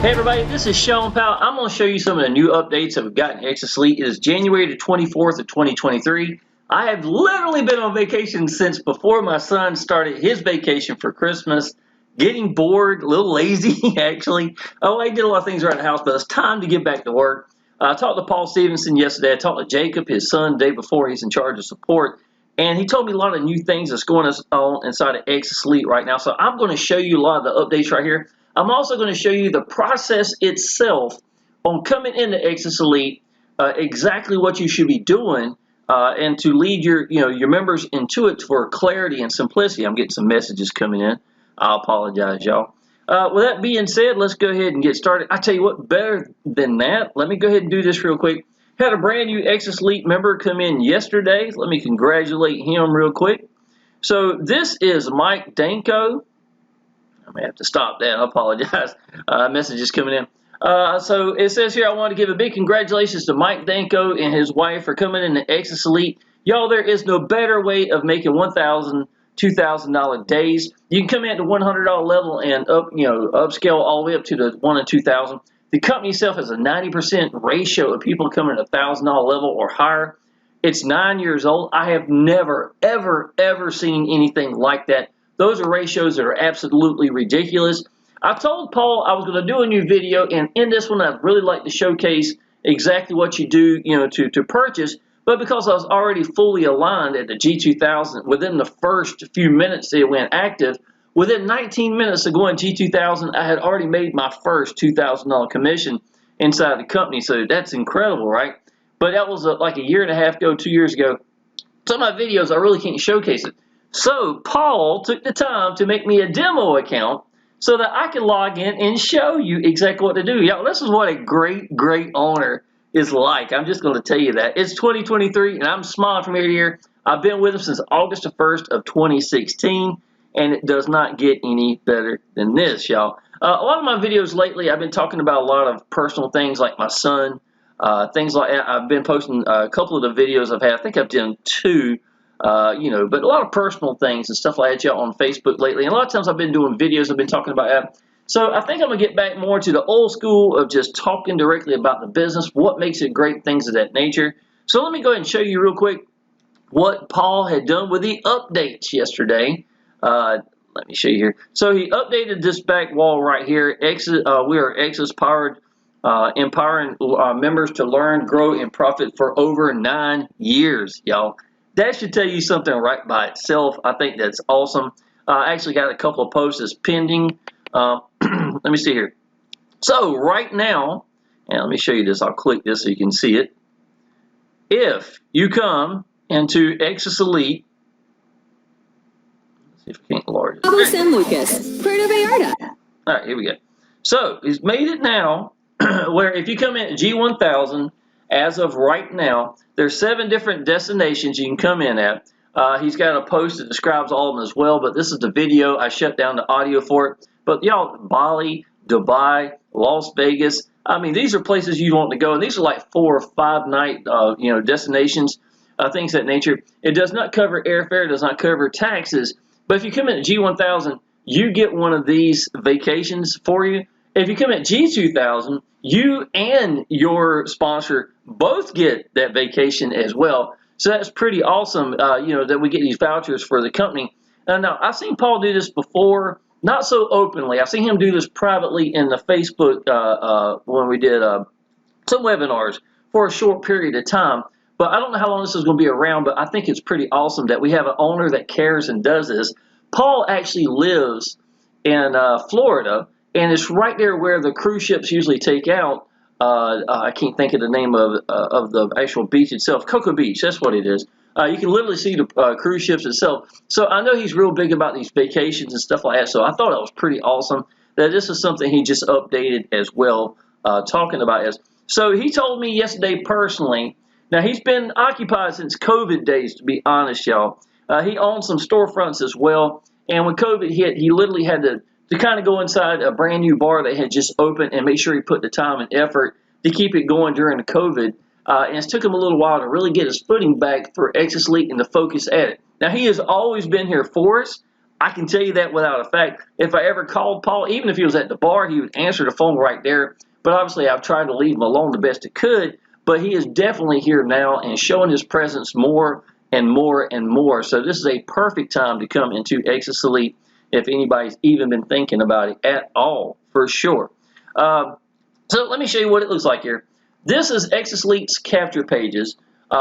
Hey everybody, this is Shawn Powell. I'm going to show you some of the new updates that we've got in Exitus Elite. It is January the 24th of 2023. I have literally been on vacation since before my son started his vacation for Christmas. Getting bored, a little lazy actually. Oh, I did a lot of things around the house, but it's time to get back to work. I talked to Paul Stevenson yesterday. I talked to Jacob, his son, the day before. He's in charge of support. And he told me a lot of new things that's going on inside of Exitus Elite right now. So I'm going to show you a lot of the updates right here. I'm also going to show you the process itself on coming into Exitus Elite, exactly what you should be doing, and to lead your members into it for clarity and simplicity. I'm getting some messages coming in. I apologize, y'all. With that being said, let's go ahead and get started. I tell you what, better than that, let me go ahead and do this real quick. Had a brand new Exitus Elite member come in yesterday. Let me congratulate him real quick. So this is Mike Danko. I may have to stop that. I apologize. Messages coming in. So it says here, I want to give a big congratulations to Mike Danko and his wife for coming in the Exitus Elite. Y'all, there is no better way of making $1,000, $2,000 days. You can come in at the $100 level and upscale all the way up to the $1,000 and $2,000. The company itself has a 90% ratio of people coming at $1,000 level or higher. It's 9 years old. I have never, ever seen anything like that. Those are ratios that are absolutely ridiculous. I told Paul I was going to do a new video, and in this one I'd really like to showcase exactly what you do, to purchase. But because I was already fully aligned at the G2000, within the first few minutes it went active, within 19 minutes of going G2000, I had already made my first $2,000 commission inside the company. So that's incredible, right? But that was like a year and a half ago, 2 years ago. Some of my videos, I really can't showcase it. So Paul took the time to make me a demo account so that I can log in and show you exactly what to do. Y'all, this is what a great owner is like. I'm just going to tell you that. It's 2023, and I'm smiling from ear to ear. I've been with him since August the 1st of 2016, and it does not get any better than this, y'all. A lot of my videos lately, I've been talking about a lot of personal things like my son, things like that. I've been posting a couple of the videos I've had. I think I've done two. But a lot of personal things and stuff like that, y'all, on Facebook lately. And a lot of times I've been doing videos, I've been talking about that. So I think I'm going to get back more to the old school of just talking directly about the business, what makes it great, things of that nature. So let me go ahead and show you real quick what Paul had done with the updates yesterday. Let me show you here. So he updated this back wall right here. We are Exitus powered, empowering members to learn, grow, and profit for over 9 years, y'all. That should tell you something right by itself. I think that's awesome. I actually got a couple of posts that's pending. Let me see here. So right now, and let me show you this. I'll click this so you can see it. If you come into Exitus Elite, let's see if we can't enlarge it. Cabo San Lucas, Puerto Vallarta. All right, here we go. So he's made it now where if you come in at G1000, as of right now, there's 7 different destinations you can come in at. He's got a post that describes all of them as well, but this is the video. I shut down the audio for it. But y'all, Bali, Dubai, Las Vegas, I mean, these are places you want to go, and these are like 4 or 5 night, destinations, things of that nature. It does not cover airfare, it does not cover taxes. But if you come in at G1000, you get one of these vacations for you. If you come at G2000, you and your sponsor both get that vacation as well. So that's pretty awesome, that we get these vouchers for the company. Now, I've seen Paul do this before, not so openly. I've seen him do this privately in the Facebook when we did some webinars for a short period of time. But I don't know how long this is going to be around, but I think it's pretty awesome that we have an owner that cares and does this. Paul actually lives in Florida, and it's right there where the cruise ships usually take out. I can't think of the name of the actual beach itself. Cocoa Beach, that's what it is. You can literally see the cruise ships itself. So I know he's real big about these vacations and stuff like that. So I thought it was pretty awesome that this is something he just updated as well, talking about this. So he told me yesterday personally. Now he's been occupied since COVID days, to be honest, y'all. He owns some storefronts as well. And when COVID hit, he literally had to kind of go inside a brand new bar that had just opened and make sure he put the time and effort to keep it going during the COVID. And it took him a little while to really get his footing back for Exitus Elite and to focus at it. Now, he has always been here for us. I can tell you that without a fact. If I ever called Paul, even if he was at the bar, he would answer the phone right there. But obviously, I've tried to leave him alone the best I could. But he is definitely here now and showing his presence more and more and more. So this is a perfect time to come into Exitus Elite if anybody's even been thinking about it at all, for sure. So let me show you what it looks like here. This is Exitus Elite's capture pages.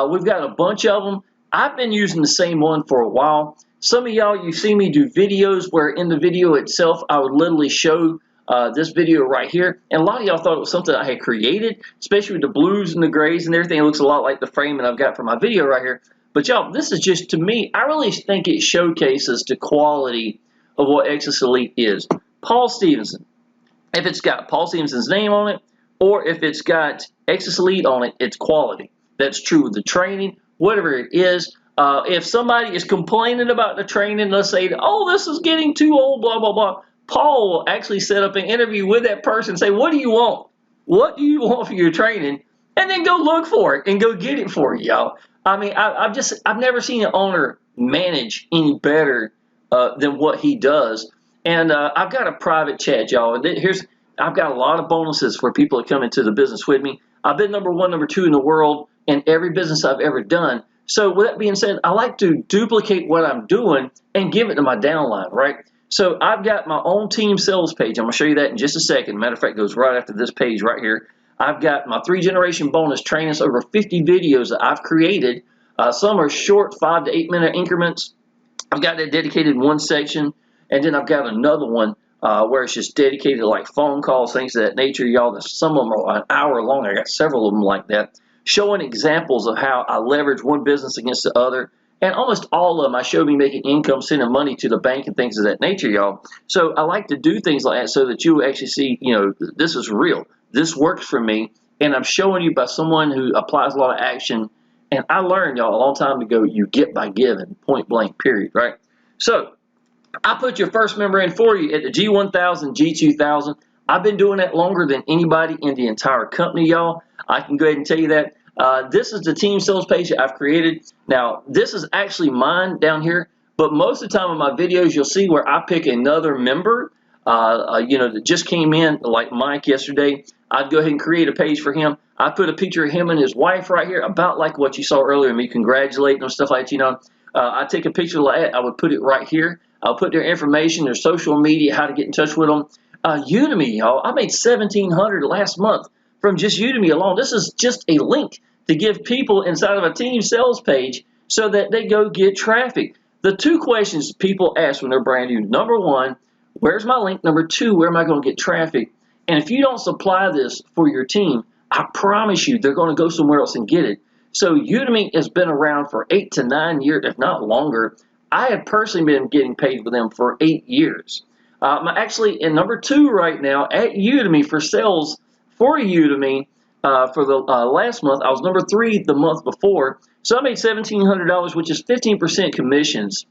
We've got a bunch of them. I've been using the same one for a while. Some of y'all, you've seen me do videos where in the video itself, I would literally show this video right here. And a lot of y'all thought it was something I had created, especially with the blues and the grays and everything. It looks a lot like the framing I've got for my video right here. But y'all, this is just, to me, I really think it showcases the quality of what Exitus Elite is. Paul Stevenson. If it's got Paul Stevenson's name on it, or if it's got Exitus Elite on it, it's quality. That's true with the training, whatever it is. If somebody is complaining about the training, let's say, oh, this is getting too old, blah, blah, blah, Paul will actually set up an interview with that person and say, what do you want? What do you want for your training? And then go look for it and go get it for you, y'all. I mean, I've never seen an owner manage any better than what he does. And I've got a private chat, y'all. I've got a lot of bonuses for people that come into the business with me. I've been number 1, number 2 in the world in every business I've ever done. So with that being said, I like to duplicate what I'm doing and give it to my downline, right? So I've got my own team sales page. I'm going to show you that in just a second. Matter of fact, it goes right after this page right here. I've got my 3-generation bonus trainings, over 50 videos that I've created. Some are short 5 to 8 minute increments. I've got that dedicated in one section. And then I've got another one where it's just dedicated to like phone calls, things of that nature, y'all. Some of them are an hour long. I got several of them like that, showing examples of how I leverage one business against the other. And almost all of them, I show me making income, sending money to the bank and things of that nature, y'all. So I like to do things like that so that you actually see, you know, this is real. This works for me. And I'm showing you by someone who applies a lot of action. And I learned, y'all, a long time ago, you get by giving, point blank, period, right? So I put your first member in for you at the G1000, G2000. I've been doing that longer than anybody in the entire company, y'all. I can go ahead and tell you that. This is the team sales page that I've created. Now, this is actually mine down here, but most of the time in my videos, you'll see where I pick another member, you know, that just came in, like Mike yesterday. I'd go ahead and create a page for him. I put a picture of him and his wife right here, about like what you saw earlier, me congratulating them, stuff like that, you know. I take a picture like that. I would put it right here. I'll put their information, their social media, how to get in touch with them. Udemy, y'all. I made $1,700 last month from just Udemy alone. This is just a link to give people inside of a team sales page so that they go get traffic. The 2 questions people ask when they're brand new: number 1, where's my link? Number 2, where am I going to get traffic? And if you don't supply this for your team, I promise you they're going to go somewhere else and get it. So Udemy has been around for 8 to 9 years, if not longer. I have personally been getting paid with them for 8 years. I'm actually in number 2 right now at Udemy for sales for Udemy for the last month. I was number 3 the month before. So I made $1,700, which is 15% commissions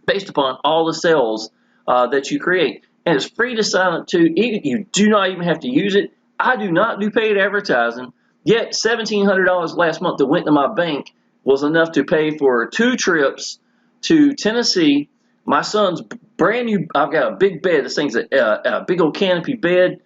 based upon all the sales that you create. And it's free to sign up to. You do not even have to use it. I do not do paid advertising. Yet $1,700 last month that went to my bank was enough to pay for 2 trips to Tennessee. My son's brand new. I've got a big bed. This thing's a big old canopy bed.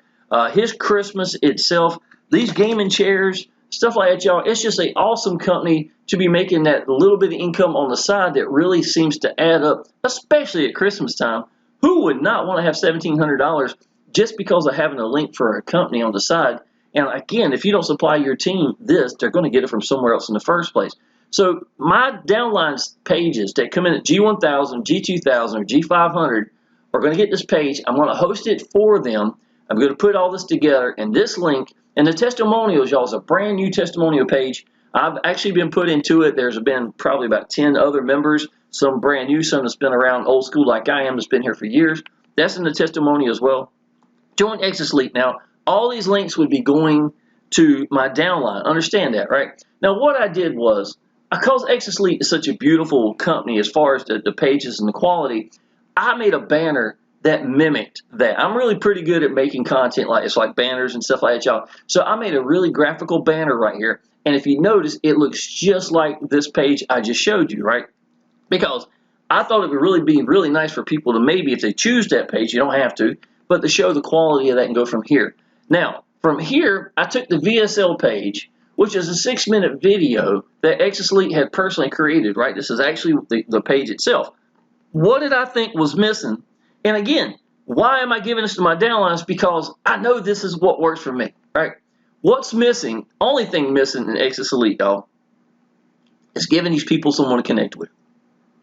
His Christmas itself. These gaming chairs, stuff like that, y'all. It's just an awesome company to be making that little bit of income on the side that really seems to add up, especially at Christmas time. Who would not want to have $1,700 just because of having a link for a company on the side? And again, if you don't supply your team this, they're going to get it from somewhere else in the first place. So my downline pages that come in at G1000, G2000, or G500 are going to get this page. I'm going to host it for them. I'm going to put all this together, and this link and the testimonials, y'all, is a brand new testimonial page. I've actually been put into it. There's been probably about 10 other members, some brand new, some that's been around old school like I am, that's been here for years. That's in the testimonial as well. Join Exitus Elite now. All these links would be going to my downline. Understand that, right? Now, what I did was, because Exitus Elite is such a beautiful company as far as the pages and the quality, I made a banner that mimicked that. I'm really pretty good at making content like it's like banners and stuff like that, y'all. So I made a really graphical banner right here. And if you notice, it looks just like this page I just showed you, right? Because I thought it would really be really nice for people to maybe, if they choose that page, you don't have to, but to show the quality of that and go from here. Now, from here, I took the VSL page, which is a 6-minute video that Exitus Elite had personally created, right? This is actually the page itself. What did I think was missing? And again, why am I giving this to my downlines? Because I know this is what works for me, right? What's missing, only thing missing in Exitus Elite, y'all, is giving these people someone to connect with,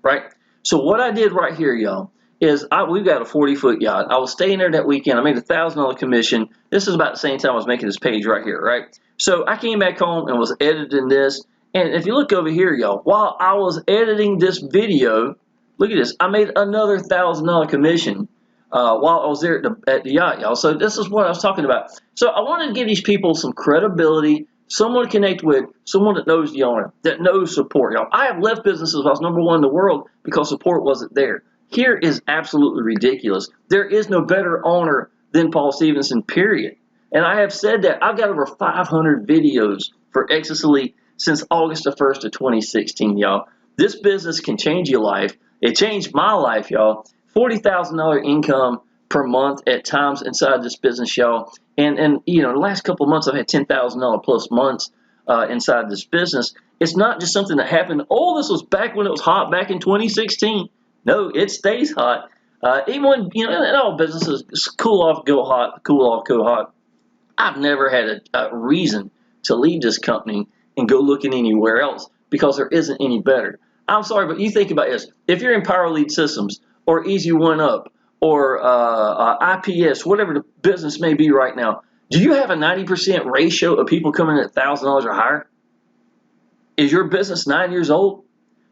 right? So what I did right here, y'all, is we've got a 40-foot yacht. I was staying there that weekend. I made a $1,000 commission. This is about the same time I was making this page right here, right? So I came back home and was editing this. And if you look over here, y'all, while I was editing this video, look at this. I made another $1,000 commission while I was there at the yacht, y'all. So this is what I was talking about. So I wanted to give these people some credibility, someone to connect with, someone that knows the owner, that knows support. Y'all, I have left businesses I was #1 in the world because support wasn't there. Here is absolutely ridiculous. There is no better owner than Paul Stevenson, period. And I have said that. I've got over 500 videos for Exitus Elite since August the 1st of 2016, y'all. This business can change your life. It changed my life, y'all. $40,000 income per month at times inside this business, y'all. And you know, the last couple of months I've had $10,000 plus months inside this business. It's not just something that happened. Oh, this was back when it was hot back in 2016. No, it stays hot. Even when, you know, in all businesses, cool off, go hot, cool off, go hot. I've never had a reason to leave this company and go looking anywhere else because there isn't any better. I'm sorry, but you think about this. If you're in Power Lead Systems or Easy One Up or IPS, whatever the business may be right now, do you have a 90% ratio of people coming in at $1,000 or higher? Is your business 9 years old?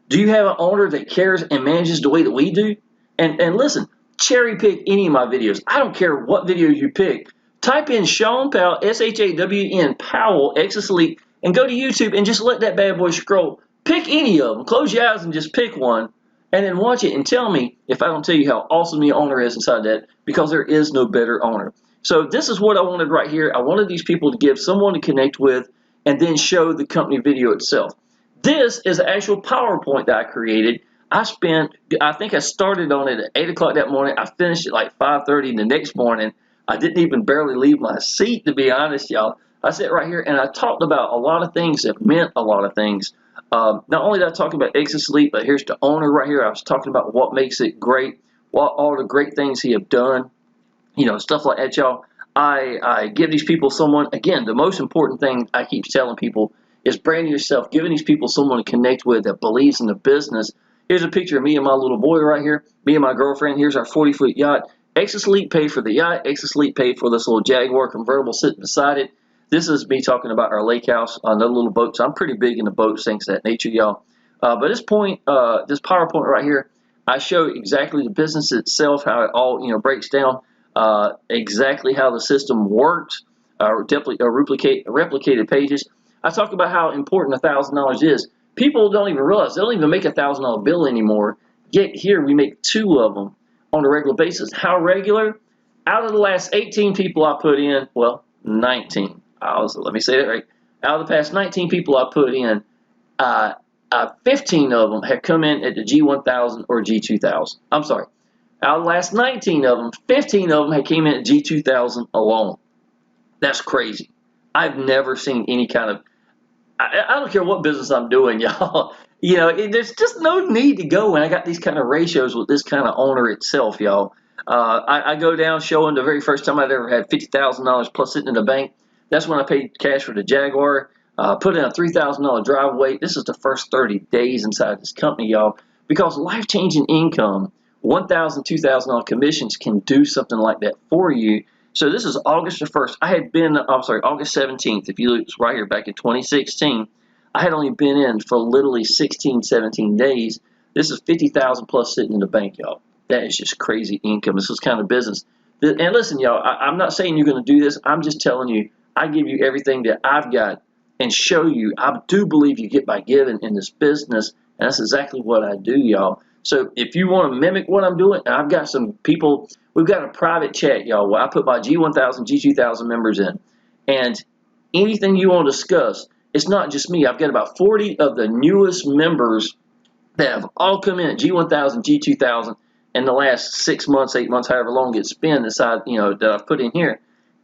Do you have an owner that cares and manages the way that we do? And listen, cherry pick any of my videos. I don't care what video you pick. Type in Shawn Powell, S-H-A-W-N, Powell, Exitus Elite, and go to YouTube and just let that bad boy scroll. Pick any of them. Close your eyes and just pick one, and then watch it and tell me if I don't tell you how awesome the owner is inside that, because there is no better owner. So this is what I wanted right here. I wanted these people to give someone to connect with and then show the company video itself. This is the actual PowerPoint that I created. I think I started on it at 8 o'clock that morning. I finished it like 5:30 the next morning. I didn't even barely leave my seat, to be honest, y'all. I sat right here and I talked about a lot of things that meant a lot of things. Not only did I talk about Exitus Elite, but here's the owner right here. I was talking about what makes it great, what all the great things he have done, you know, stuff like that, y'all. I give these people someone, again, the most important thing I keep telling people is branding yourself, giving these people someone to connect with that believes in the business. Here's a picture of me and my little boy right here, me and my girlfriend. Here's our 40-foot yacht. Exitus Elite paid for the yacht. Exitus Elite paid for this little Jaguar convertible sitting beside it. This is me talking about our lake house, another little boat. So I'm pretty big into boats, things of that nature, y'all. But this PowerPoint right here, I show exactly the business itself, how it all, you know, breaks down, exactly how the system works, replicated pages. I talk about how important $1,000 is. People don't even realize, they don't even make a $1,000 bill anymore. Yet here we make 2 of them on a regular basis. How regular? Out of the last 18 people I put in, well, 19. Let me say that right. Out of the past 19 people I put in, 15 of them have come in at the G1000 or G2000. I'm sorry. Out of the last 19 of them, 15 of them have came in at G2000 alone. That's crazy. I've never seen any kind of, I don't care what business I'm doing, y'all. You know, there's just no need to go when I got these kind of ratios with this kind of owner itself, y'all. I go down showing the very first time I'd ever had $50,000 plus sitting in the bank. That's when I paid cash for the Jaguar. Put in a $3,000 driveway. This is the first 30 days inside this company, y'all. Because life-changing income, $1,000, $2,000 commissions can do something like that for you. So this is August the 1st. I had been, I'm sorry, August 17th. If you look right here, back in 2016, I had only been in for literally 16, 17 days. This is 50,000 plus sitting in the bank, y'all. That is just crazy income. This is kind of business. And listen, y'all, I'm not saying you're going to do this. I'm just telling you, I give you everything that I've got and show you. I do believe you get by giving in this business, and that's exactly what I do, y'all. So if you want to mimic what I'm doing, I've got some people. We've got a private chat, y'all, where I put my G1000, G2000 members in. And anything you want to discuss, it's not just me. I've got about 40 of the newest members that have all come in at G1000, G2000 in the last 6 months, 8 months, however long it's been inside, that I've put in here.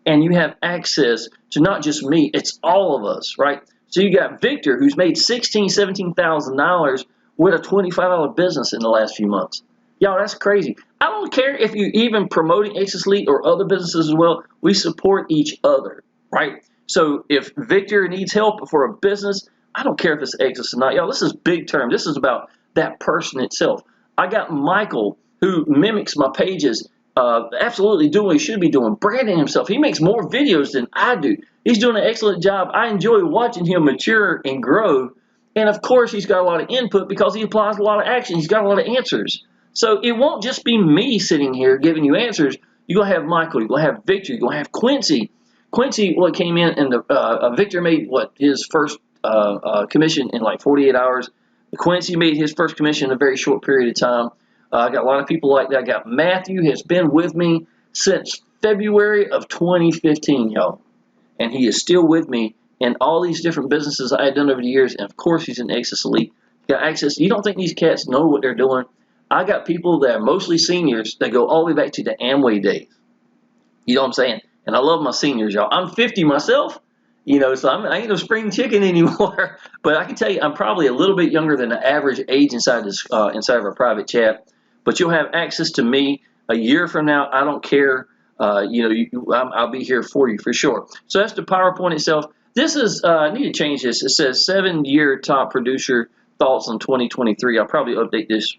And you have access to not just me, it's all of us, right? So you got Victor, who's made $16,000, $17,000 with a $25 business in the last few months. Y'all, that's crazy. I don't care if you're even promoting Exitus Elite or other businesses as well. We support each other, right? So if Victor needs help for a business, I don't care if it's Exitus or not. Y'all, this is big term. This is about that person itself. I got Michael, who mimics my pages, absolutely doing what he should be doing, branding himself. He makes more videos than I do. He's doing an excellent job. I enjoy watching him mature and grow. And of course, he's got a lot of input because he applies a lot of action. He's got a lot of answers. So it won't just be me sitting here giving you answers. You're going to have Michael. You're going to have Victor. You're going to have Quincy. Quincy, came in and Victor made, his first commission in like 48 hours. Quincy made his first commission in a very short period of time. I got a lot of people like that. I got Matthew, has been with me since February of 2015, y'all. And he is still with me in all these different businesses I had done over the years. And of course, he's in Exitus Elite. Got access. You don't think these cats know what they're doing? I got people that are mostly seniors that go all the way back to the Amway days. You know what I'm saying? And I love my seniors, y'all. I'm 50 myself, so I ain't no spring chicken anymore. But I can tell you, I'm probably a little bit younger than the average age inside of our private chat. But you'll have access to me a year from now. I don't care. I'll be here for you for sure. So that's the PowerPoint itself. This is, I need to change this. It says 7-year top producer thoughts on 2023. I'll probably update this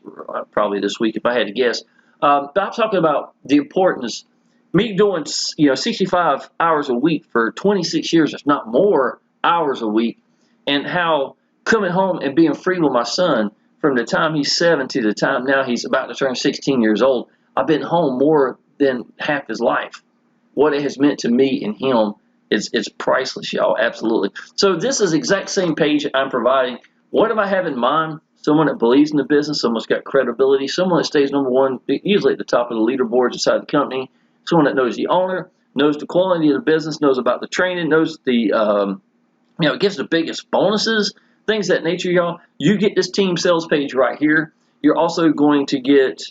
probably this week if I had to guess. But I'm talking about the importance, me doing 65 hours a week for 26 years, if not more hours a week, and how coming home and being free with my son from the time he's 7 to the time now he's about to turn 16 years old, I've been home more than half his life. What it has meant to me and him is priceless, y'all, absolutely. So this is the exact same page I'm providing. What do I have in mind? Someone that believes in the business, someone that's got credibility, someone that stays number one, usually at the top of the leaderboards inside the company, someone that knows the owner, knows the quality of the business, knows about the training, knows the, gives the biggest bonuses, things of that nature, y'all. You get this team sales page right here. You're also going to get,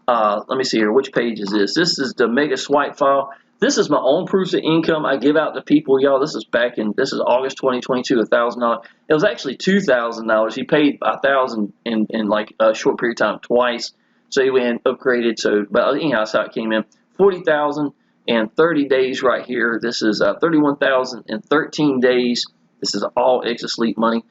let me see here, which page is this? This is the mega swipe file. This is my own proofs of income I give out to people, y'all. This is August 2022, $1,000. It was actually $2,000. He paid $1,000 in like a short period of time twice. So he went and upgraded. So, but anyhow, that's how it came in. $40,000 in 30 days right here. This is $31,000 in 13 days. This is all Exitus Elite money.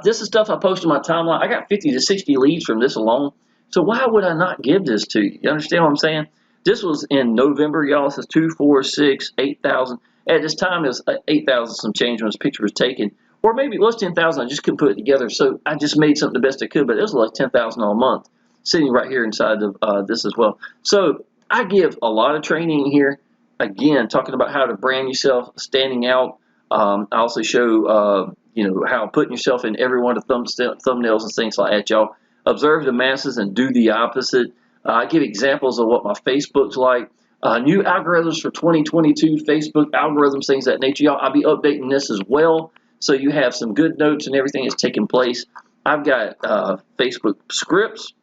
This is stuff I post on my timeline. I got 50 to 60 leads from this alone. So why would I not give this to you? You understand what I'm saying? This was in November, y'all. This is 2, 4, 6, 8,000. At this time, it was 8,000 some change when this picture was taken. Or maybe it was 10,000. I just couldn't put it together. So I just made something the best I could. But it was like 10,000 a month sitting right here inside of this as well. So I give a lot of training here. Again, talking about how to brand yourself, standing out. I also show, how putting yourself in every one of the thumbnails and things like that, y'all. Observe the masses and do the opposite. I give examples of what my Facebook's like. New algorithms for 2022, Facebook algorithms, things of that nature. Y'all, I'll be updating this as well. So you have some good notes and everything that's taking place. I've got Facebook scripts,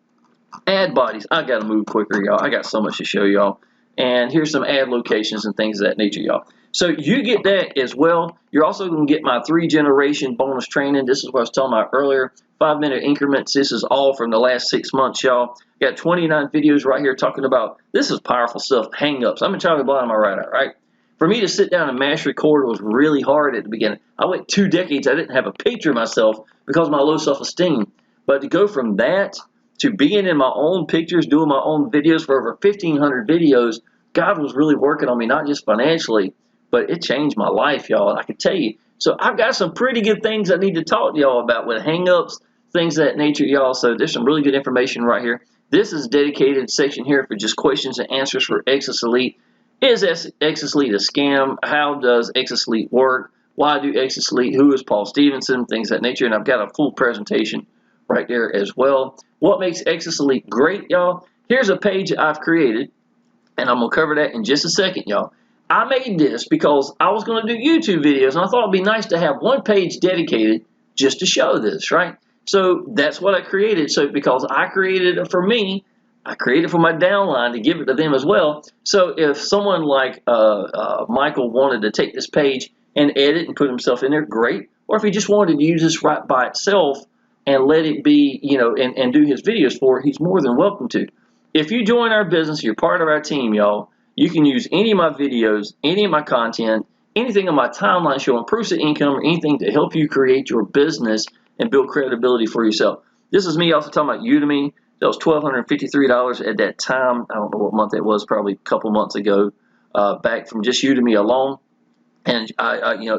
ad bodies. I got to move quicker, y'all. I got so much to show y'all. And here's some ad locations and things of that nature, y'all. So you get that as well. You're also going to get my 3-generation bonus training. This is what I was talking about earlier. 5-minute increments. This is all from the last 6 months, y'all. Got 29 videos right here talking about, this is powerful stuff, hang-ups. I'm trying to blind my right eye, right? For me to sit down and mash record was really hard at the beginning. I went 2 decades, I didn't have a picture of myself because of my low self-esteem. But to go from that to being in my own pictures, doing my own videos for over 1,500 videos, God was really working on me, not just financially, but it changed my life, y'all. I can tell you. So I've got some pretty good things I need to talk to y'all about with hang-ups, things of that nature, y'all. So there's some really good information right here. This is a dedicated section here for just questions and answers for Exitus Elite. Is Exitus Elite a scam? How does Exitus Elite work? Why do Exitus Elite? Who is Paul Stevenson? Things of that nature. And I've got a full presentation right there as well. What makes Exitus Elite great, y'all? Here's a page that I've created, and I'm going to cover that in just a second, y'all. I made this because I was going to do YouTube videos, and I thought it'd be nice to have one page dedicated just to show this, right? So that's what I created. So because I created it for me, I created it for my downline to give it to them as well. So if someone like Michael wanted to take this page and edit and put himself in there, great. Or if he just wanted to use this right by itself and let it be, and do his videos for it, he's more than welcome to. If you join our business, you're part of our team, y'all. You can use any of my videos, any of my content, anything on my timeline showing proofs of income or anything to help you create your business and build credibility for yourself. This is me also talking about Udemy. That was $1,253 at that time. I don't know what month that was, probably a couple months ago, back from just Udemy alone. And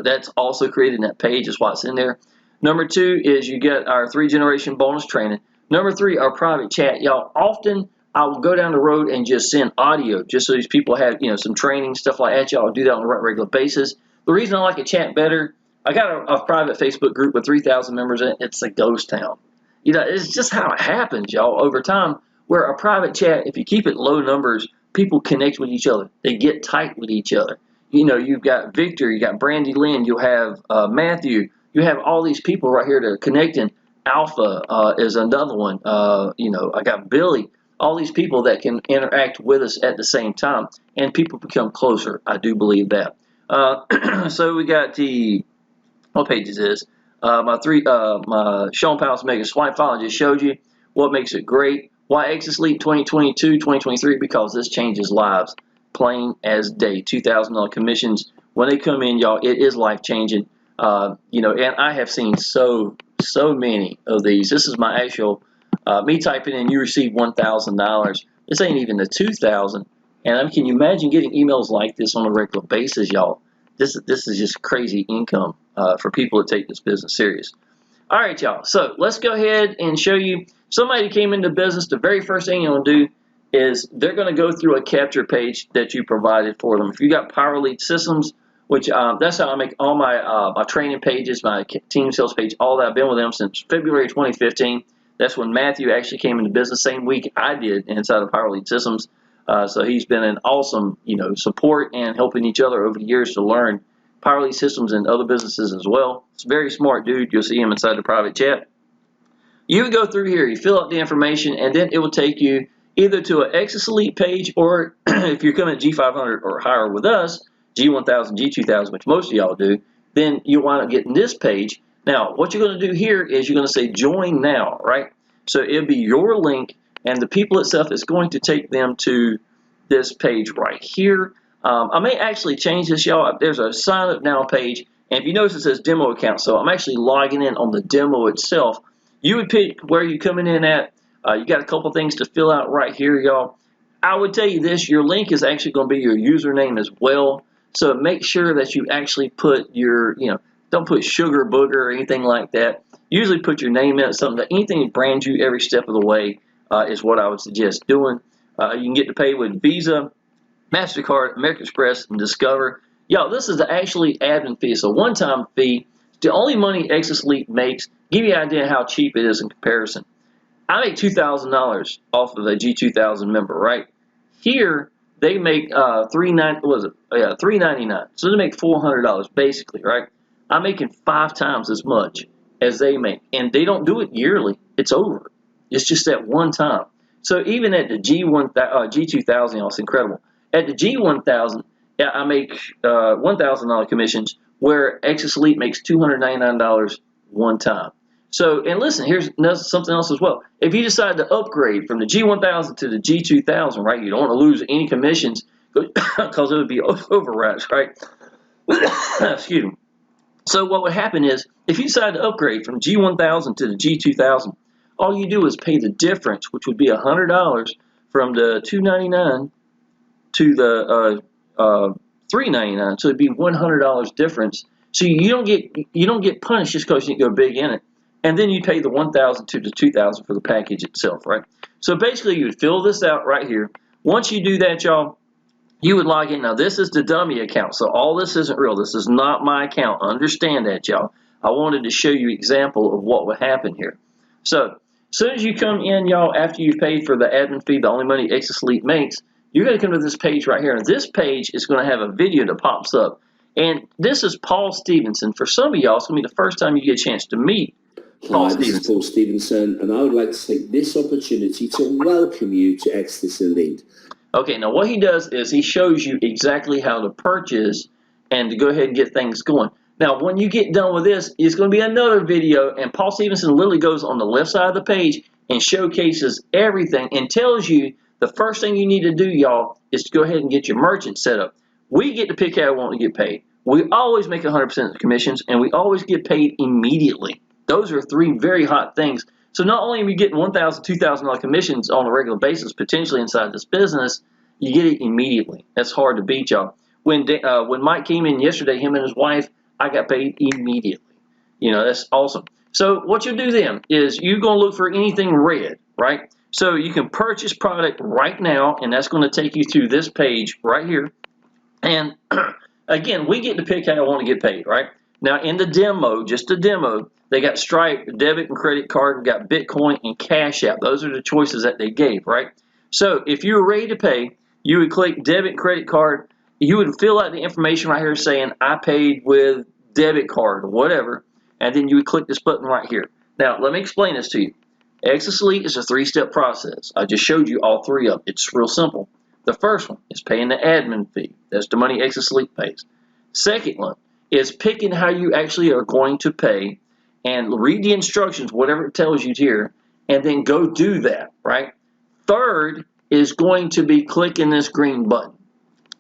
that's also created in that page, is what's in there. Number 2 is you get our 3-generation bonus training. Number 3, our private chat. Y'all, often I will go down the road and just send audio just so these people have, some training, stuff like that. Y'all do that on a regular basis. The reason I like a chat better, I got a private Facebook group with 3,000 members in it. It's a ghost town. It's just how it happens, y'all, over time, where a private chat, if you keep it low numbers, people connect with each other. They get tight with each other. You've got Victor, you got Brandy Lynn, you'll have Matthew, you have all these people right here that are connecting. Alpha is another one. I got Billy, all these people that can interact with us at the same time, and people become closer. I do believe that. So we got what page is this? My Shawn Powell's Mega Swipe File. I just showed you what makes it great. Why Exitus Elite 2022, 2023? Because this changes lives, plain as day. $2,000 commissions when they come in, y'all. It is life changing. And I have seen so many of these. This is my actual me typing in. You receive $1,000. This ain't even the 2,000. And can you imagine getting emails like this on a regular basis, y'all? This is just crazy income for people that take this business serious. All right, y'all. So let's go ahead and show you somebody came into business. The very first thing you're going to do is they're going to go through a capture page that you provided for them. If you got Power Elite Systems, which that's how I make all my my training pages, my team sales page, all that. I've been with them since February 2015. That's when Matthew actually came into business, same week I did inside of Power Elite Systems. So he's been an awesome, support and helping each other over the years to learn Power Elite Systems and other businesses as well. It's a very smart dude. You'll see him inside the private chat. You would go through here, you fill out the information, and then it will take you either to an Exitus Elite page, or if you're coming at G500 or higher with us, G1000, G2000, which most of y'all do, then you'll wind up getting this page. Now, what you're going to do here is you're going to say join now, right? So it'll be your link, and the people itself is going to take them to this page right here. I may actually change this, y'all. There's a sign up now page, and if you notice it says demo account, so I'm actually logging in on the demo itself. You would pick where you're coming in at. You got a couple things to fill out right here, y'all. I would tell you this, your link is actually going to be your username as well. So make sure that you actually put your, don't put sugar booger or anything like that. Usually put your name in it, anything that brands you every step of the way is what I would suggest doing. You can get to pay with Visa, MasterCard, American Express, and Discover. Y'all, this is actually admin fee. It's a one-time fee. It's the only money Exitus Elite makes. Give you an idea how cheap it is in comparison. I make $2,000 off of a G2000 member, right? Here, they make $399. So they make $400 basically, right? I'm making 5 times as much as they make, and they don't do it yearly. It's over. It's just that one time. So even at the G2000, y'all, it's incredible. At the G1000, I make $1,000 commissions, where Exitus Elite makes $299 one time. So, and listen, here's something else as well. If you decide to upgrade from the G1000 to the G2000, right, you don't want to lose any commissions because it would be overrides, right? Excuse me. So what would happen is, if you decide to upgrade from G1000 to the G2000, all you do is pay the difference, which would be $100 from the $299 to the $399. So it'd be $100 difference. So you don't get punished just because you didn't go big in it. And then you pay the $1,000 to the $2,000 for the package itself, right? So basically, you would fill this out right here. Once you do that, y'all, you would log in. Now, this is the dummy account, so all this isn't real. This is not my account. Understand that, y'all. I wanted to show you an example of what would happen here. So as soon as you come in, y'all, after you've paid for the admin fee, the only money Exitus Elite makes, you're going to come to this page right here. And this page is going to have a video that pops up. And this is Paul Stevenson. For some of y'all, it's going to be the first time you get a chance to meet Paul Hi, this is Stevenson. Paul Stevenson, and I would like to take this opportunity to welcome you to Exitus Elite. Okay, now what he does is he shows you exactly how to purchase and to go ahead and get things going. Now, when you get done with this, it's going to be another video, and Paul Stevenson literally goes on the left side of the page and showcases everything and tells you the first thing you need to do, y'all, is to go ahead and get your merchant set up. We get to pick how we want to get paid. We always make 100% of the commissions, and we always get paid immediately. Those are three very hot things. So not only are we getting $1,000, $2,000 commissions on a regular basis, potentially inside this business, you get it immediately. That's hard to beat, y'all. When Mike came in yesterday, him and his wife, I got paid immediately. You know, that's awesome. So what you'll do then is you're going to look for anything red, right? So you can purchase product right now, and that's going to take you to this page right here. And again, we get to pick how I want to get paid, right? Now in the demo, just a demo, they got Stripe, debit and credit card, we got Bitcoin and Cash App. Those are the choices that they gave, right? So if you were ready to pay, you would click debit credit card. You would fill out the information right here saying I paid with debit card or whatever, and then you would click this button right here. Now let me explain this to you. Exitus Elite is a three-step process. I just showed you all three of them. It's real simple. The first one is paying the admin fee. That's the money Exitus Elite pays. Second one is picking how you actually are going to pay and read the instructions, whatever it tells you here, and then go do that, right? Third is going to be clicking this green button.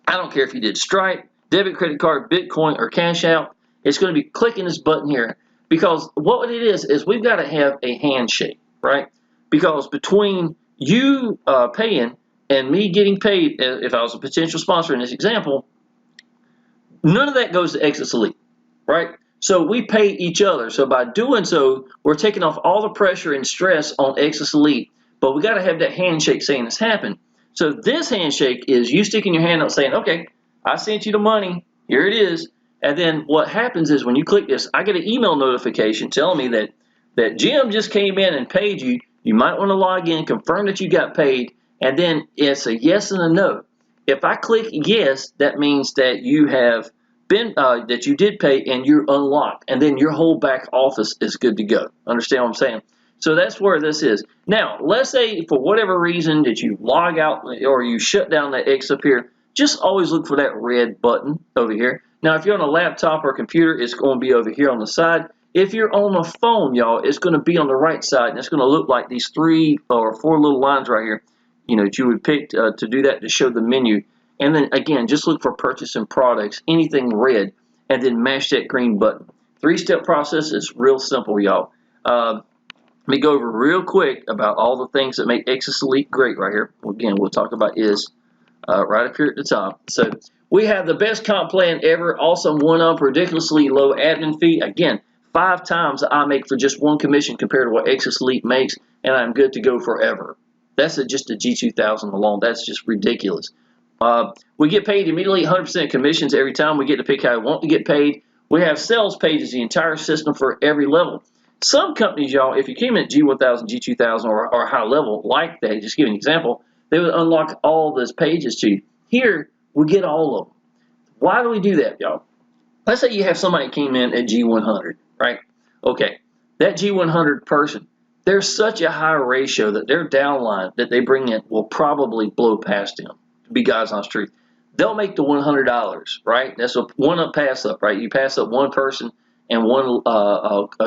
I don't care if you did Stripe, debit, credit card, Bitcoin, or Cash Out. It's going to be clicking this button here because what it is we've got to have a handshake, right? Because between you paying and me getting paid, if I was a potential sponsor in this example, none of that goes to Exitus Elite, right? So we pay each other. So by doing so, we're taking off all the pressure and stress on Exitus Elite, but we got to have that handshake saying it's happened. So this handshake is you sticking your hand up saying, okay, I sent you the money, here it is. And then what happens is when you click this, I get an email notification telling me that Jim just came in and paid you. You might want to log in, confirm that you got paid, and then it's a yes and a no. If I click yes, that means that you have been that you did pay and you're unlocked, and then your whole back office is good to go. Understand what I'm saying? So that's where this is. Now, let's say for whatever reason that you log out or you shut down that X up here, just always look for that red button over here. Now, if you're on a laptop or a computer, it's going to be over here on the side. If you're on a phone, y'all, it's going to be on the right side, and it's going to look like these 3 or 4 little lines right here, you know, that you would pick to do that to show the menu. And then, again, just look for purchasing products, anything red, and then mash that green button. 3-step process is real simple, y'all. Let me go over real quick about all the things that make Exitus Elite great right here. Again, we'll talk about is right up here at the top. So we have the best comp plan ever, awesome one-up, ridiculously low admin fee. Again, 5 times I make for just one commission compared to what Exitus Elite makes, and I'm good to go forever. That's just a G2000 alone. That's just ridiculous. We get paid immediately, 100% commissions every time. We get to pick how we want to get paid. We have sales pages, the entire system for every level. Some companies, y'all, if you came in at G1000, G2000, or high level like that, just give you an example, they would unlock all those pages to you. Here, we get all of them. Why do we do that, y'all? Let's say you have somebody came in at G100, right? Okay, that G100 person, there's such a high ratio that their downline that they bring in will probably blow past them, to be God's honest truth. They'll make the $100, right? That's a one-up pass-up, right? You pass up one person and one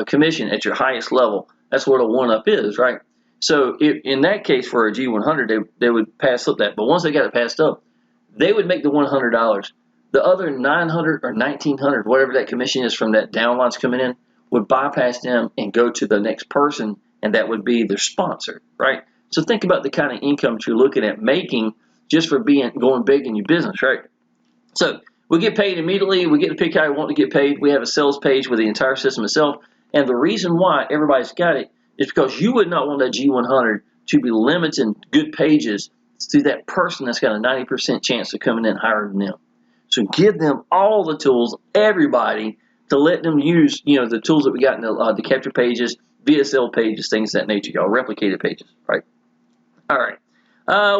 commission at your highest level. That's what a one-up is, right? So in that case, for a G100, they would pass up that. But once they got it passed up, they would make the $100. The other 900 or 1900, whatever that commission is from that downline's coming in, would bypass them and go to the next person, and that would be their sponsor, right? So think about the kind of income that you're looking at making just for going big in your business, right? So we get paid immediately. We get to pick how we want to get paid. We have a sales page with the entire system itself. And the reason why everybody's got it is because you would not want that G100 to be limiting good pages to that person that's got a 90% chance of coming in higher than them. So give them all the tools, everybody, to let them use, you know, the tools that we got in the capture pages, VSL pages, things of that nature, y'all, replicated pages, right? All right.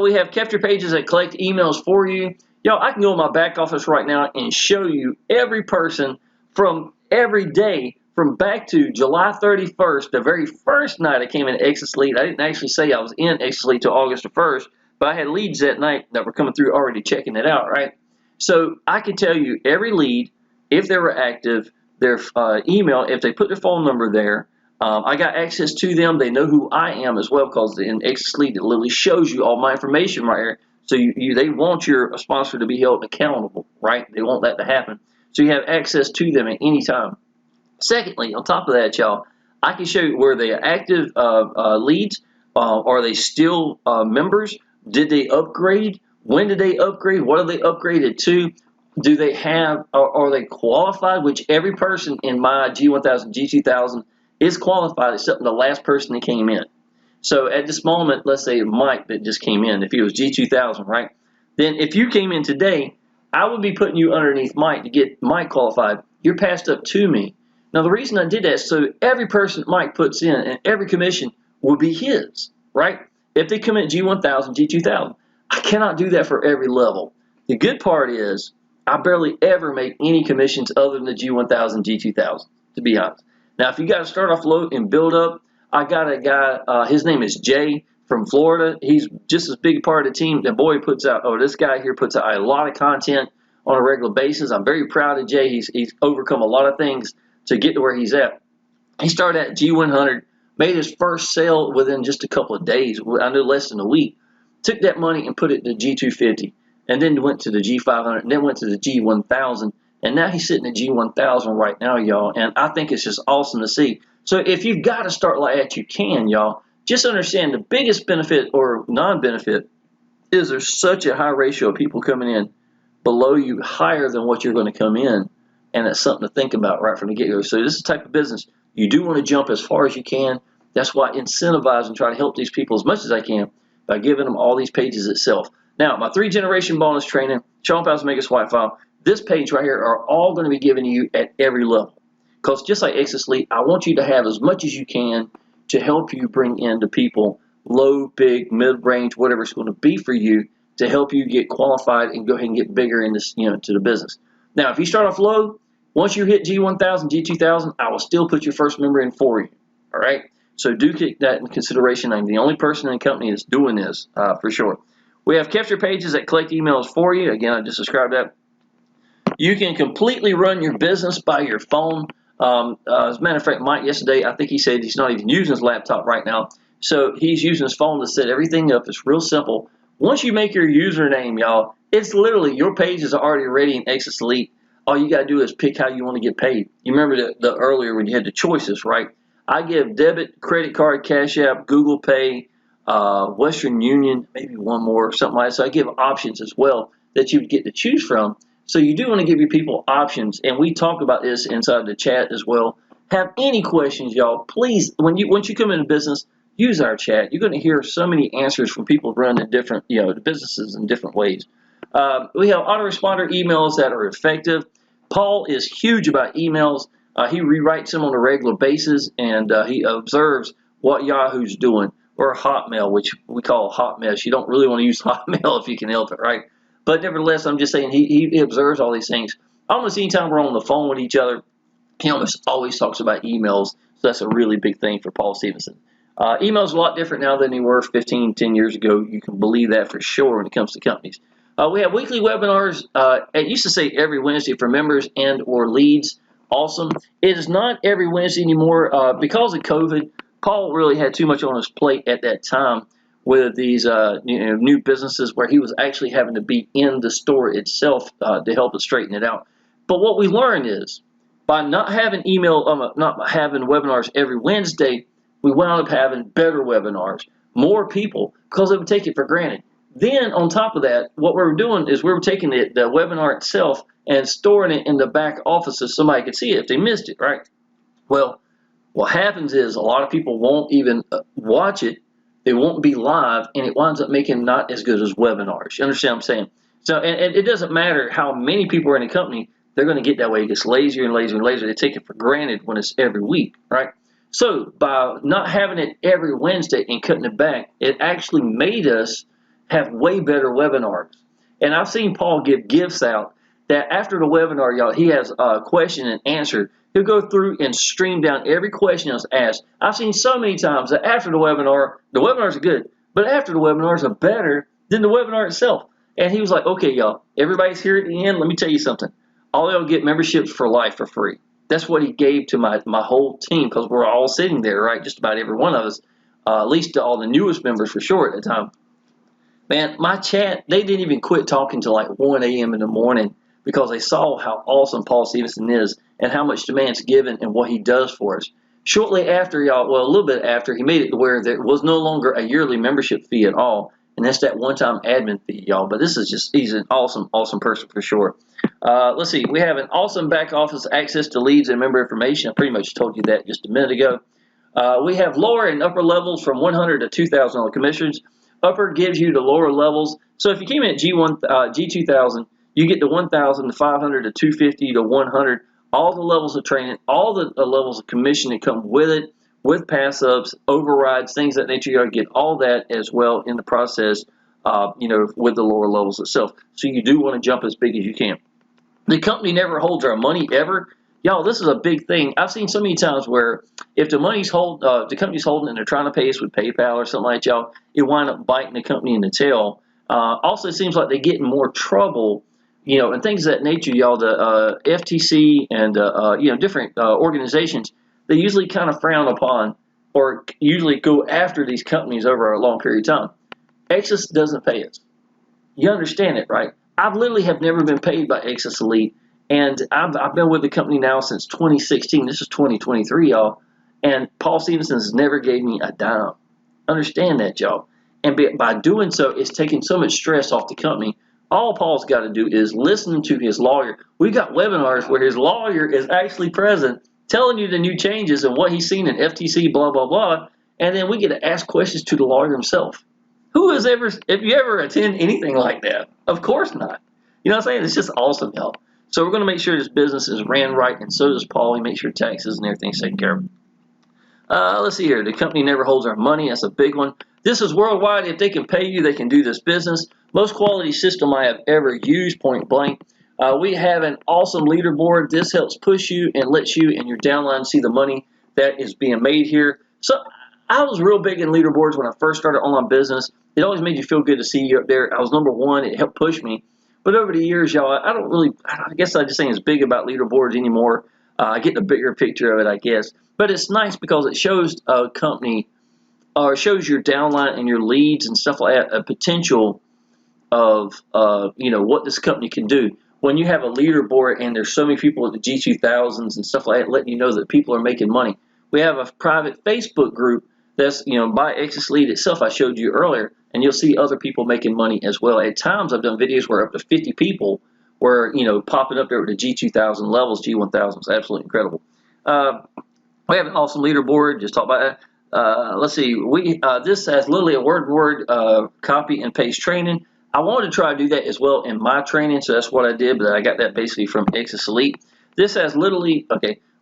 We have capture pages that collect emails for you. Y'all, I can go in my back office right now and show you every person from every day from back to July 31st, the very first night I came in Exitus Elite. I didn't actually say I was in Exitus Elite till August the 1st, but I had leads that night that were coming through already checking it out, right? So I could tell you every lead, if they were active, their email, if they put their phone number there. I got access to them. They know who I am as well, because in Exitus Elite it literally shows you all my information right here. So they want your sponsor to be held accountable, right? They want that to happen. So you have access to them at any time. Secondly, on top of that, y'all, I can show you where they are active leads. Are they still members? Did they upgrade? When did they upgrade? What are they upgraded to? Do they have, are they qualified? Which every person in my G1000, G2000 is qualified except the last person that came in. So at this moment, let's say Mike that just came in, if he was G2000, right? Then if you came in today, I would be putting you underneath Mike to get Mike qualified. You're passed up to me. Now, the reason I did that is so every person Mike puts in and every commission will be his, right? If they come in G1000, G2000, I cannot do that for every level. The good part is I barely ever make any commissions other than the G1000, G2000, to be honest. Now, if you got to start off low and build up, I got a guy, his name is Jay from Florida. He's just as big a part of the team. The boy puts out, this guy here puts out a lot of content on a regular basis. I'm very proud of Jay. He's overcome a lot of things to get to where he's at. He started at G100, made his first sale within just a couple of days, I know less than a week. Took that money and put it to G250, and then went to the G500, and then went to the G1000, and now he's sitting at G1000 right now, y'all, and I think it's just awesome to see. So if you've got to start like that, you can, y'all. Just understand the biggest benefit or non-benefit is there's such a high ratio of people coming in below you higher than what you're going to come in. And that's something to think about right from the get-go. So this is the type of business you do want to jump as far as you can. That's why I incentivize and try to help these people as much as I can by giving them all these pages itself. Now, my 3-generation bonus training, Shawn Powell's Mega Swipe File, this page right here are all going to be given to you at every level. Because just like Exitus Elite, I want you to have as much as you can to help you bring in the people, low, big, mid-range, whatever it's going to be for you, to help you get qualified and go ahead and get bigger in this, to the business. Now, if you start off low, once you hit G1000, G2000, I will still put your first member in for you. All right? So do take that in consideration. I'm the only person in the company that's doing this for sure. We have capture pages that collect emails for you. Again, I just described that. You can completely run your business by your phone. As a matter of fact, Mike yesterday, I think he said he's not even using his laptop right now. So he's using his phone to set everything up. It's real simple. Once you make your username, y'all, it's literally your pages are already ready in Exitus Elite. All you got to do is pick how you want to get paid. You remember the earlier when you had the choices, right? I give debit, credit card, Cash App, Google Pay, Western Union, maybe one more, something like that. So I give options as well that you get to choose from. So you do want to give your people options, and we talk about this inside the chat as well. Have any questions, y'all? Please, once you come into business, use our chat. You're going to hear so many answers from people running different, the businesses in different ways. We have autoresponder emails that are effective. Paul is huge about emails. He rewrites them on a regular basis, and he observes what Yahoo's doing, or Hotmail, which we call hot mess. You don't really want to use Hotmail if you can help it, right? But nevertheless, I'm just saying he observes all these things. Almost anytime we're on the phone with each other, he almost always talks about emails. So that's a really big thing for Paul Stevenson. Emails are a lot different now than they were 15, 10 years ago. You can believe that for sure when it comes to companies. We have weekly webinars. It used to say every Wednesday for members and or leads. Awesome. It is not every Wednesday anymore because of COVID. Paul really had too much on his plate at that time with these new businesses where he was actually having to be in the store itself to help us straighten it out. But what we learned is by not having not having webinars every Wednesday, we wound up having better webinars, more people, because they would take it for granted. Then on top of that, what we were doing is we were taking the webinar itself and storing it in the back office so somebody could see it if they missed it, right? Well, what happens is a lot of people won't even watch it. They won't be live, and it winds up making not as good as webinars. You understand what I'm saying? So, and it doesn't matter how many people are in a company, they're going to get that way. It gets lazier and lazier and lazier. They take it for granted when it's every week, right? So by not having it every Wednesday and cutting it back, it actually made us have way better webinars. And I've seen Paul give gifts out that after the webinar, y'all, he has a question and answer He'll go through and stream down every question that's asked. I've seen so many times that after the webinars are good, but after the webinars are better than the webinar itself. And he was like, okay, y'all, everybody's here at the end. Let me tell you something. All y'all get memberships for life for free. That's what he gave to my whole team, because we're all sitting there, right? Just about every one of us, at least to all the newest members for sure at the time. Man, my chat, they didn't even quit talking till like 1 a.m. in the morning because they saw how awesome Paul Stevenson is and how much demand's given and what he does for us. Shortly after, y'all, well, a little bit after, he made it to where there was no longer a yearly membership fee at all. And that's that one-time admin fee, y'all. But this is just, he's an awesome, awesome person for sure. Let's see. We have an awesome back office access to leads and member information. I pretty much told you that just a minute ago. We have lower and upper levels from 100 to 2,000 on commissions. Upper gives you the lower levels. So if you came in at G2000, you get the 1,000 to 500 to 250 to 100. All the levels of training, all the levels of commission that come with it, with pass-ups, overrides, things of that nature. You get all that as well in the process, with the lower levels itself. So you do want to jump as big as you can. The company never holds our money ever. Y'all, this is a big thing. I've seen so many times where if the money's the company's holding and they're trying to pay us with PayPal or something like that, y'all, it wind up biting the company in the tail. Also, it seems like they get in more trouble, and things of that nature, y'all. The FTC and different organizations, they usually kind of frown upon or usually go after these companies over a long period of time. Exitus doesn't pay us. You understand it, right? I've literally have never been paid by Exitus Elite, and I've been with the company now since 2016. This is 2023, y'all, and Paul Stevenson has never gave me a dime. Understand that, y'all. And by doing so, it's taking so much stress off the company. All Paul's got to do is listen to his lawyer. We've got webinars where his lawyer is actually present, telling you the new changes and what he's seen in FTC, blah, blah, blah, and then we get to ask questions to the lawyer himself. Who has ever, if you ever attend anything like that? Of course not. You know what I'm saying? It's just awesome, y'all. So we're going to make sure this business is ran right, and so does Paul. He makes sure taxes and everything's taken care of. Let's see here. The company never holds our money. That's a big one. This is worldwide. If they can pay you, they can do this business. Most quality system I have ever used, point blank. We have an awesome leaderboard. This helps push you and lets you and your downline see the money that is being made here. So I was real big in leaderboards when I first started online business. It always made you feel good to see you up there. I was number one. It helped push me. But over the years, y'all, I guess I just ain't as big about leaderboards anymore. I get the bigger picture of it, I guess. But it's nice because it shows a company, or shows your downline and your leads and stuff like that, a potential of, what this company can do. When you have a leaderboard and there's so many people at the G2000s and stuff like that, letting you know that people are making money. We have a private Facebook group that's, by Exitus Elite itself, I showed you earlier, and you'll see other people making money as well. At times, I've done videos where up to 50 people were, popping up there with the G2000 levels, G1000 is absolutely incredible. We have an awesome leaderboard. Just talk about that. Let's see. This has literally a word-for-word copy and paste training. I wanted to try to do that as well in my training, so that's what I did, but I got that basically from Exitus Elite. This has literally,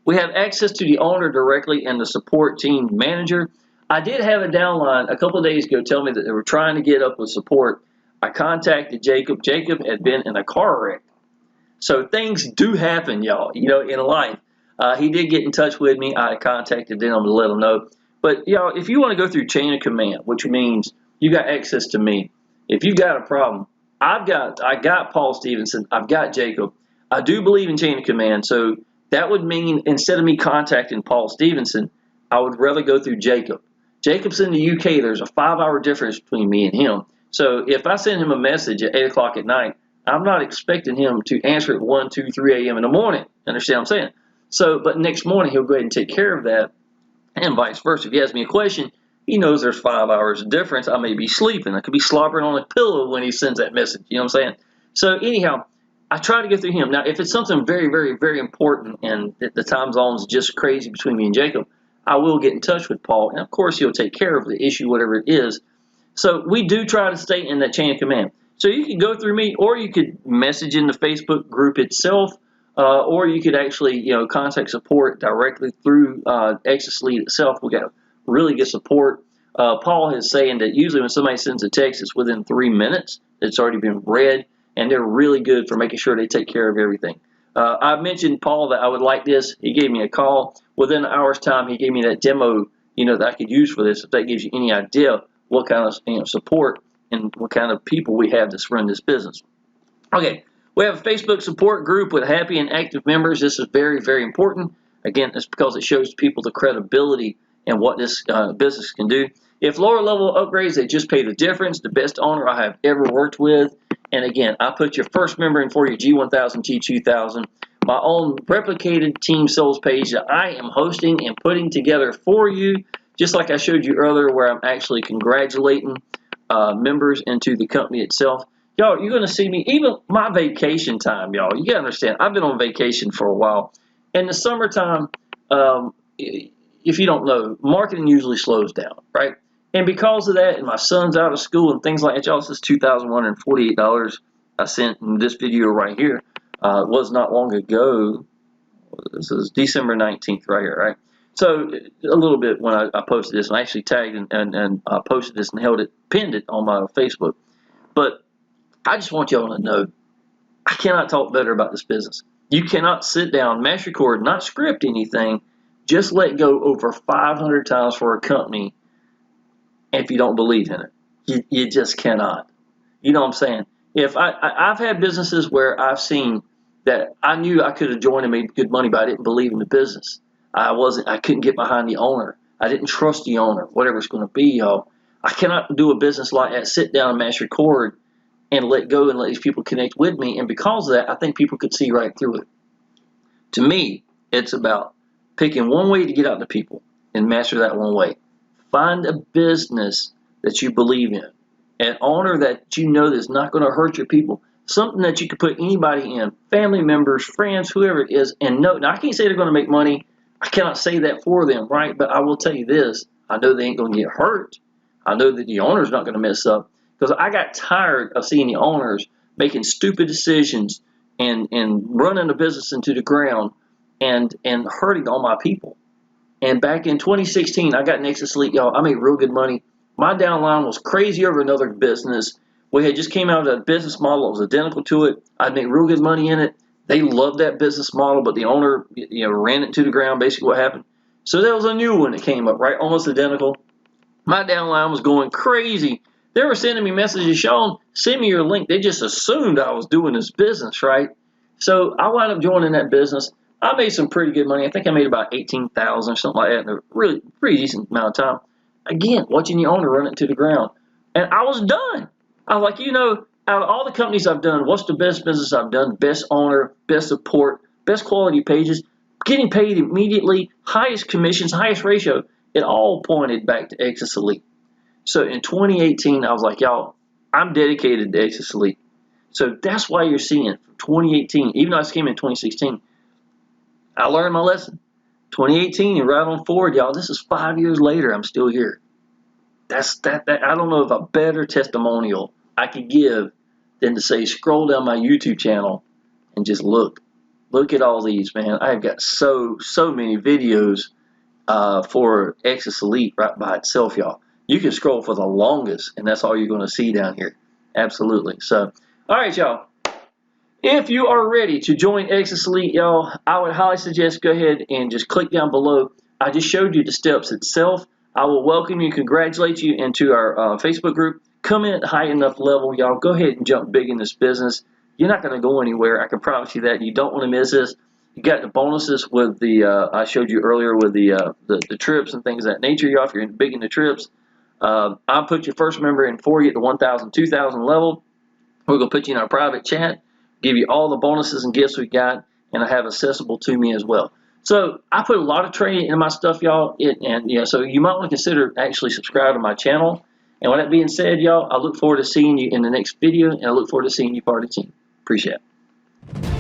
we have access to the owner directly and the support team manager. I did have a downline a couple of days ago tell me that they were trying to get up with support. I contacted Jacob. Jacob had been in a car wreck. So things do happen, y'all, in life. He did get in touch with me. I contacted them to let them know. But, y'all, if you want to go through chain of command, which means you got access to me. If you got a problem, I got Paul Stevenson. I've got Jacob. I do believe in chain of command. So that would mean instead of me contacting Paul Stevenson, I would rather go through Jacob. Jacob's in the UK. There's a 5-hour difference between me and him. So if I send him a message at 8 o'clock at night, I'm not expecting him to answer at 1, 2, 3 a.m. in the morning. Understand what I'm saying? So, but next morning, he'll go ahead and take care of that, and vice versa. If he asks me a question, he knows there's 5 hours of difference. I may be sleeping. I could be slobbering on a pillow when he sends that message. You know what I'm saying? So anyhow, I try to get through him. Now, if it's something very, very, very important and the time zone's just crazy between me and Jacob, I will get in touch with Paul, and of course he'll take care of the issue, whatever it is. So we do try to stay in that chain of command. So you can go through me, or you could message in the Facebook group itself, or you could actually, contact support directly through Exitus Elite itself. We got really good support. Paul is saying that usually when somebody sends a text, it's within 3 minutes. It's already been read, and they're really good for making sure they take care of everything. I mentioned Paul that I would like this. He gave me a call. Within an hour's time, he gave me that demo, that I could use for this. If that gives you any idea what kind of support and what kind of people we have to run this business. Okay, we have a Facebook support group with happy and active members. This is very, very important. Again, it's because it shows people the credibility and what this business can do. If lower level upgrades, they just pay the difference. The best owner I have ever worked with. And again, I put your first member in for your G1000, G2000. My own replicated team sales page that I am hosting and putting together for you, just like I showed you earlier, where I'm actually congratulating members into the company itself. Y'all, you're going to see me, even my vacation time, y'all. You got to understand, I've been on vacation for a while. In the summertime, if you don't know, marketing usually slows down, right? And because of that, and my son's out of school and things like that, y'all, this is $2,148 I sent in this video right here. It was not long ago. This is December 19th right here, right? So a little bit when I posted this, and I actually tagged and posted this and pinned it on my Facebook. But I just want y'all to know, I cannot talk better about this business. You cannot sit down, mash record, not script anything, just let go over 500 times for a company if you don't believe in it. You just cannot. You know what I'm saying? If I've had businesses where I've seen that I knew I could have joined and made good money, but I didn't believe in the business. I couldn't get behind the owner. I didn't trust the owner, whatever it's going to be, y'all. I cannot do a business like that, sit down and mash record and let go and let these people connect with me. And because of that, I think people could see right through it. To me, it's about picking one way to get out to people and master that one way. Find a business that you believe in, an owner that you know that's not going to hurt your people, something that you could put anybody in, family members, friends, whoever it is, and know. Now, I can't say they're going to make money. I cannot say that for them, right? But I will tell you this. I know they ain't going to get hurt. I know that the owner's not going to mess up, because I got tired of seeing the owners making stupid decisions and running the business into the ground and hurting all my people. And back in 2016, I got Exitus Elite, y'all. I made real good money. My downline was crazy over another business. We had just came out of a business model that was identical to it. I'd made real good money in it. They loved that business model, but the owner, ran it to the ground, basically what happened. So there was a new one that came up, right? Almost identical. My downline was going crazy. They were sending me messages, Shawn, send me your link. They just assumed I was doing this business, right? So I wound up joining that business. I made some pretty good money. I think I made about $18,000 or something like that in a really pretty decent amount of time. Again, watching the owner run it to the ground. And I was done. I was like, out of all the companies I've done, what's the best business I've done? Best owner, best support, best quality pages, getting paid immediately, highest commissions, highest ratio. It all pointed back to Exitus Elite. So in 2018, I was like, y'all, I'm dedicated to Exitus Elite. So that's why you're seeing from 2018, even though I came in 2016, I learned my lesson. 2018 and right on forward, y'all, this is 5 years later, I'm still here. That's I don't know if a better testimonial I could give than to say, scroll down my YouTube channel and just look at all these, man. I've got so many videos for Exitus Elite right by itself, y'all. You can scroll for the longest, and that's all you're going to see down here. Absolutely. So, all right, y'all. If you are ready to join Exitus Elite, y'all, I would highly suggest go ahead and just click down below. I just showed you the steps itself. I will welcome you, congratulate you into our Facebook group. Come in at high enough level, y'all. Go ahead and jump big in this business. You're not going to go anywhere. I can promise you that. You don't want to miss this. You got the bonuses with the I showed you earlier with the trips and things of that nature, y'all. If you're big into trips, I'll put your first member in for you at the 1,000, 2,000 level. We're going to put you in our private chat, give you all the bonuses and gifts we got, and I have accessible to me as well. So I put a lot of training in my stuff, y'all, so you might want to consider actually subscribing to my channel. And with that being said, y'all, I look forward to seeing you in the next video, and I look forward to seeing you part of the team. Appreciate it.